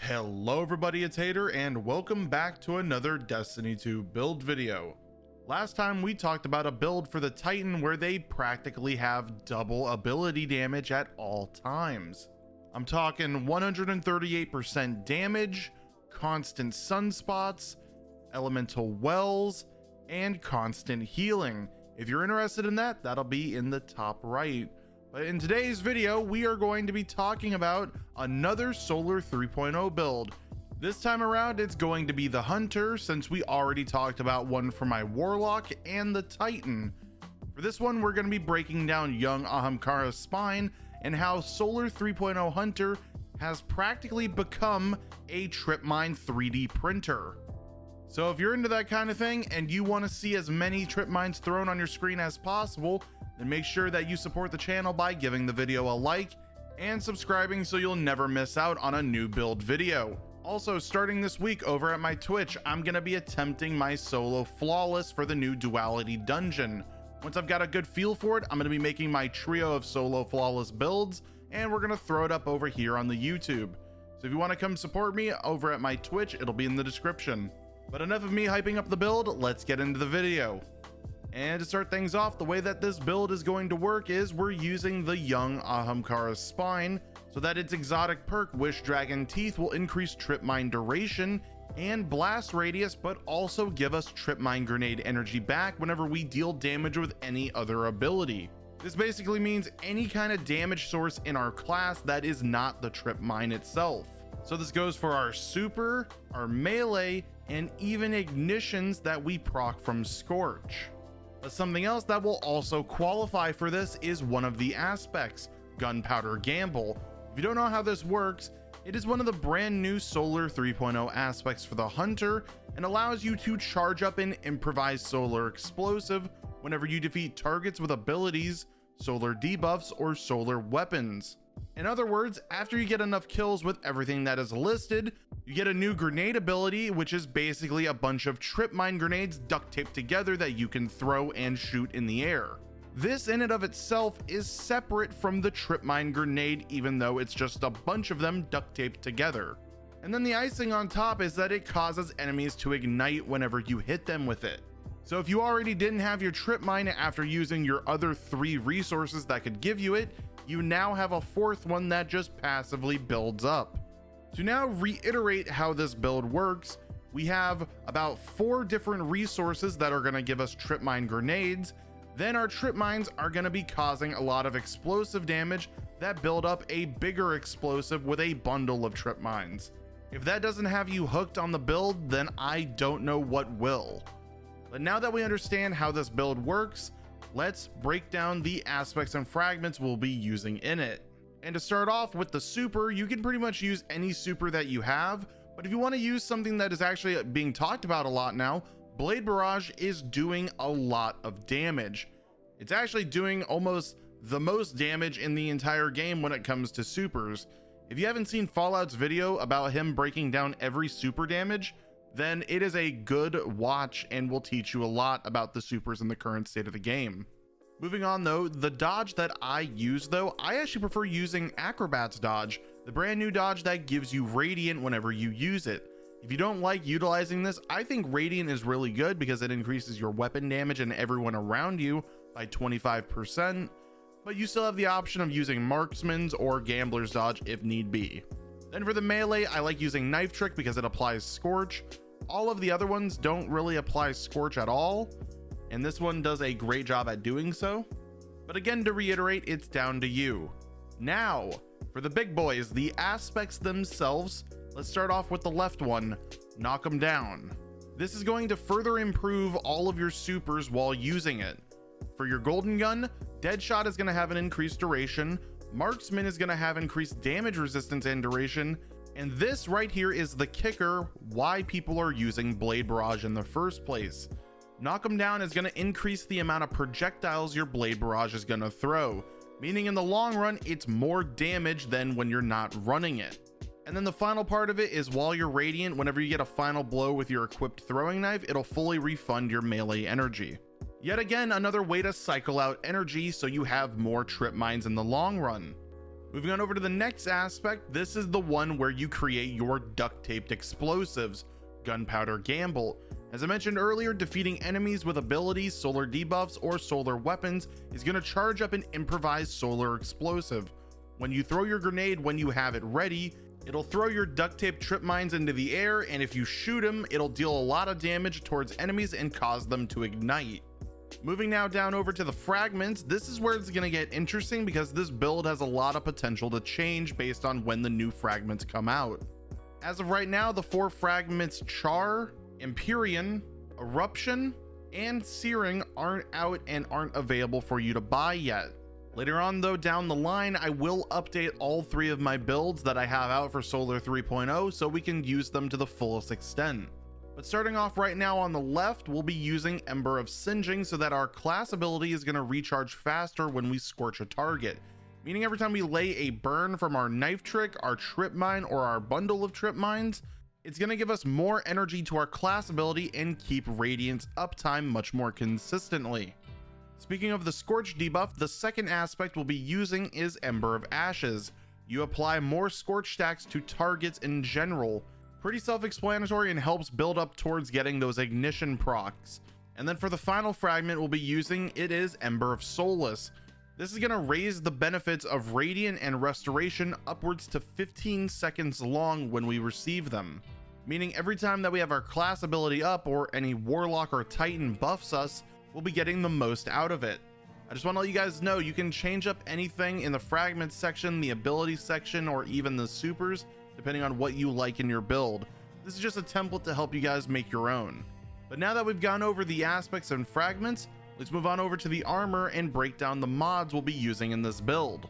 Hello everybody, it's Hater and welcome back to another Destiny 2 build video. Last time we talked about a build for the Titan where they practically have double ability damage at all times. I'm talking 138% damage, constant sunspots, elemental wells, and constant healing. If you're interested in that, that'll be in the top right. But in today's video, we are going to be talking about another Solar 3.0 build. This time around, it's going to be the Hunter, since we already talked about one for my Warlock and the Titan. For this one, we're going to be breaking down young Ahamkara's spine and how Solar 3.0 Hunter has practically become a trip mine 3D printer. So if you're into that kind of thing and you want to see as many trip mines thrown on your screen as possible, then make sure that you support the channel by giving the video a like and subscribing so you'll never miss out on a new build video. Also, starting this week over at my Twitch, I'm going to be attempting my solo flawless for the new duality dungeon. Once I've got a good feel for it, I'm going to be making my trio of solo flawless builds, and we're going to throw it up over here on the YouTube. So if you want to come support me over at my Twitch, it'll be in the description. But enough of me hyping up the build, let's get into the video. And to start things off, the way that this build is going to work is we're using the young Ahamkara's spine so that its exotic perk Wish Dragon Teeth will increase trip mine duration and blast radius, but also give us trip mine grenade energy back whenever we deal damage with any other ability. This basically means any kind of damage source in our class that is not the trip mine itself. So this goes for our super, our melee, and even ignitions that we proc from Scorch. But something else that will also qualify for this is one of the aspects, Gunpowder Gamble. If you don't know how this works, it is one of the brand new Solar 3.0 aspects for the Hunter and allows you to charge up an improvised solar explosive whenever you defeat targets with abilities, solar debuffs, or solar weapons. In other words, after you get enough kills with everything that is listed, you get a new grenade ability, which is basically a bunch of trip mine grenades duct taped together that you can throw and shoot in the air. This in and of itself is separate from the trip mine grenade, even though it's just a bunch of them duct taped together. And then the icing on top is that it causes enemies to ignite whenever you hit them with it. So if you already didn't have your trip mine after using your other 3 resources that could give you it, you now have a 4th one that just passively builds up. To now reiterate how this build works, we have about 4 different resources that are going to give us trip mine grenades. Then our trip mines are going to be causing a lot of explosive damage that build up a bigger explosive with a bundle of trip mines. If that doesn't have you hooked on the build, then I don't know what will. But now that we understand how this build works, let's break down the aspects and fragments we'll be using in it. And to start off with the super, you can pretty much use any super that you have, but if you want to use something that is actually being talked about a lot now, Blade Barrage is doing a lot of damage. It's actually doing almost the most damage in the entire game when it comes to supers. If you haven't seen Fallout's video about him breaking down every super damage, then it is a good watch and will teach you a lot about the supers in the current state of the game. Moving on though, the dodge that I use though, I actually prefer using Acrobat's dodge, the brand new dodge that gives you Radiant whenever you use it. If you don't like utilizing this, I think Radiant is really good because it increases your weapon damage and everyone around you by 25%, but you still have the option of using Marksman's or Gambler's dodge if need be. Then for the melee, I like using Knife Trick because it applies Scorch. All of the other ones don't really apply Scorch at all, and this one does a great job at doing so. But again, to reiterate, it's down to you. Now, for the big boys, the aspects themselves, let's start off with the left one, Knock them down. This is going to further improve all of your supers while using it. For your golden gun, Deadshot is going to have an increased duration, Marksman is going to have increased damage resistance and duration, and this right here is the kicker why people are using Blade Barrage in the first place. Knock them down is going to increase the amount of projectiles your Blade Barrage is going to throw, meaning in the long run it's more damage than when you're not running it. And then the final part of it is while you're Radiant, whenever you get a final blow with your equipped throwing knife, it'll fully refund your melee energy. Yet again, another way to cycle out energy so you have more trip mines in the long run. Moving on over to the next aspect, this is the one where you create your duct taped explosives, Gunpowder Gamble. As I mentioned earlier, defeating enemies with abilities, solar debuffs, or solar weapons is going to charge up an improvised solar explosive. When you throw your grenade when you have it ready, it'll throw your duct tape trip mines into the air, and if you shoot them, it'll deal a lot of damage towards enemies and cause them to ignite. Moving now down over to the fragments, this is where it's going to get interesting because this build has a lot of potential to change based on when the new fragments come out. As of right now, the 4 fragments Char, Empyrean, Eruption, and Searing aren't out and aren't available for you to buy yet. Later on though, down the line, I will update all 3 of my builds that I have out for Solar 3.0 so we can use them to the fullest extent. But starting off right now on the left, we'll be using Ember of Singeing so that our class ability is going to recharge faster when we scorch a target. Meaning every time we lay a burn from our knife trick, our trip mine, or our bundle of trip mines, it's going to give us more energy to our class ability and keep Radiance uptime much more consistently. Speaking of the Scorch debuff, the second aspect we'll be using is Ember of Ashes. You apply more Scorch stacks to targets in general. Pretty self-explanatory and helps build up towards getting those ignition procs. And then for the final fragment we'll be using, it is Ember of Solace. This is going to raise the benefits of Radiant and Restoration upwards to 15 seconds long when we receive them. Meaning every time that we have our class ability up or any Warlock or Titan buffs us, we'll be getting the most out of it. I just want to let you guys know you can change up anything in the fragments section, the ability section, or even the supers, depending on what you like in your build. This is just a template to help you guys make your own. But now that we've gone over the aspects and fragments, let's move on over to the armor and break down the mods we'll be using in this build.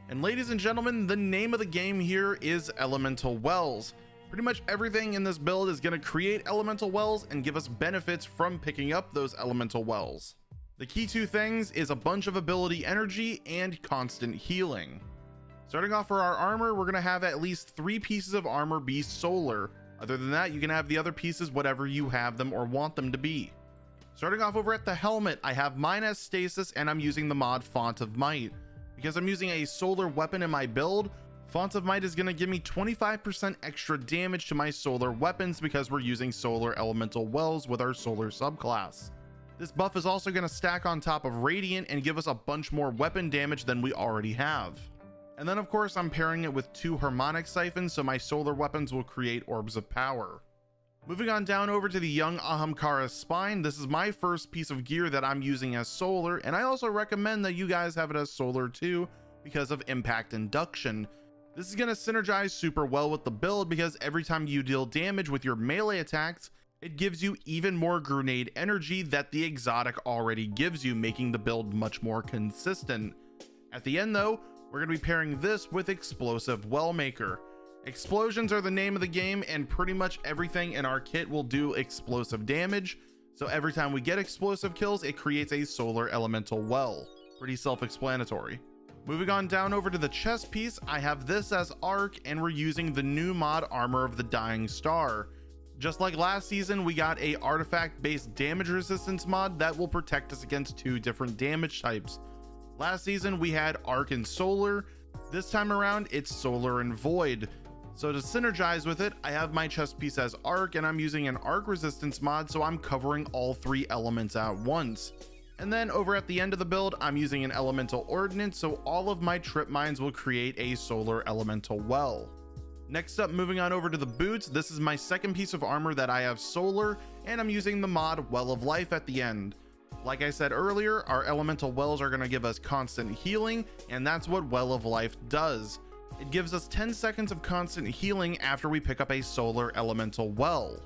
And ladies and gentlemen, the name of the game here is Elemental Wells. Pretty much everything in this build is going to create elemental wells and give us benefits from picking up those elemental wells. The key 2 things is a bunch of ability energy and constant healing. Starting off for our armor, we're going to have at least 3 pieces of armor be solar. Other than that, you can have the other pieces whatever you have them or want them to be. Starting off over at the helmet, I have mine as stasis and I'm using the mod Font of Might. Because I'm using a solar weapon in my build, Font of Might is going to give me 25% extra damage to my solar weapons because we're using solar elemental wells with our solar subclass. This buff is also going to stack on top of Radiant and give us a bunch more weapon damage than we already have. And then of course I'm pairing it with 2 harmonic siphons so my solar weapons will create orbs of power. Moving on down over to the young Ahamkara spine, this is my first piece of gear that I'm using as solar, and I also recommend that you guys have it as solar too because of impact induction. This is going to synergize super well with the build because every time you deal damage with your melee attacks, it gives you even more grenade energy that the exotic already gives you, making the build much more consistent. At the end though, we're going to be pairing this with Explosive Wellmaker. Explosions are the name of the game, and pretty much everything in our kit will do explosive damage. So every time we get explosive kills, it creates a solar elemental well. Pretty self-explanatory. Moving on down over to the chest piece, I have this as Arc, and we're using the new mod Armor of the Dying Star. Just like last season, we got a artifact-based damage resistance mod that will protect us against 2 different damage types. Last season we had Arc and Solar. This time around it's Solar and Void. So to synergize with it, I have my chest piece as Arc and I'm using an Arc resistance mod, so I'm covering all 3 elements at once. And then over at the end of the build, I'm using an elemental ordnance, so all of my trip mines will create a solar elemental well. Next up, moving on over to the boots, this is my second piece of armor that I have solar, and I'm using the mod Well of Life at the end. Like I said earlier, our elemental wells are going to give us constant healing, and that's what Well of Life does. It gives us 10 seconds of constant healing after we pick up a solar elemental well.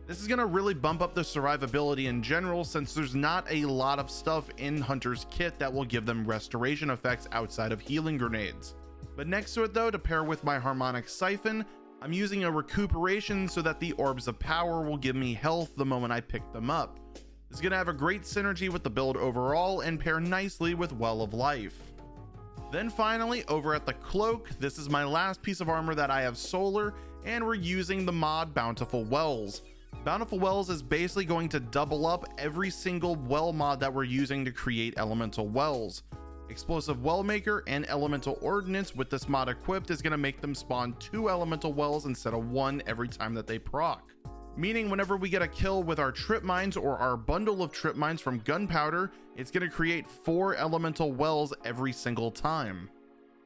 This is going to really bump up the survivability in general, since there's not a lot of stuff in Hunter's kit that will give them restoration effects outside of healing grenades. But next to it though, to pair with my harmonic siphon, I'm using a recuperation so that the orbs of power will give me health the moment I pick them up. This is going to have a great synergy with the build overall and pair nicely with Well of Life. Then finally, over at the cloak, this is my last piece of armor that I have solar, and we're using the mod Bountiful Wells. Bountiful Wells is basically going to double up every single well mod that we're using to create elemental wells. Explosive Well Maker and Elemental Ordnance with this mod equipped is going to make them spawn 2 elemental wells instead of 1 every time that they proc. Meaning whenever we get a kill with our trip mines or our bundle of trip mines from gunpowder, it's going to create 4 elemental wells every single time.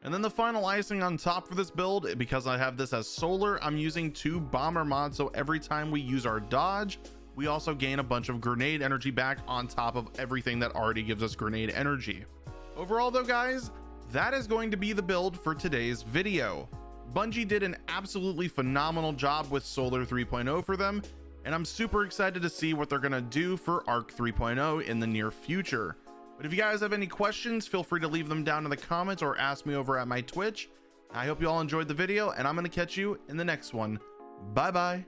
And then the final icing on top for this build, because I have this as solar, I'm using 2 bomber mods, so every time we use our dodge, we also gain a bunch of grenade energy back on top of everything that already gives us grenade energy. Overall though guys, that is going to be the build for today's video. Bungie did an absolutely phenomenal job with Solar 3.0 for them, and I'm super excited to see what they're gonna do for Arc 3.0 in the near future. But if you guys have any questions, feel free to leave them down in the comments or ask me over at my Twitch. I hope you all enjoyed the video, and I'm gonna catch you in the next one. Bye bye.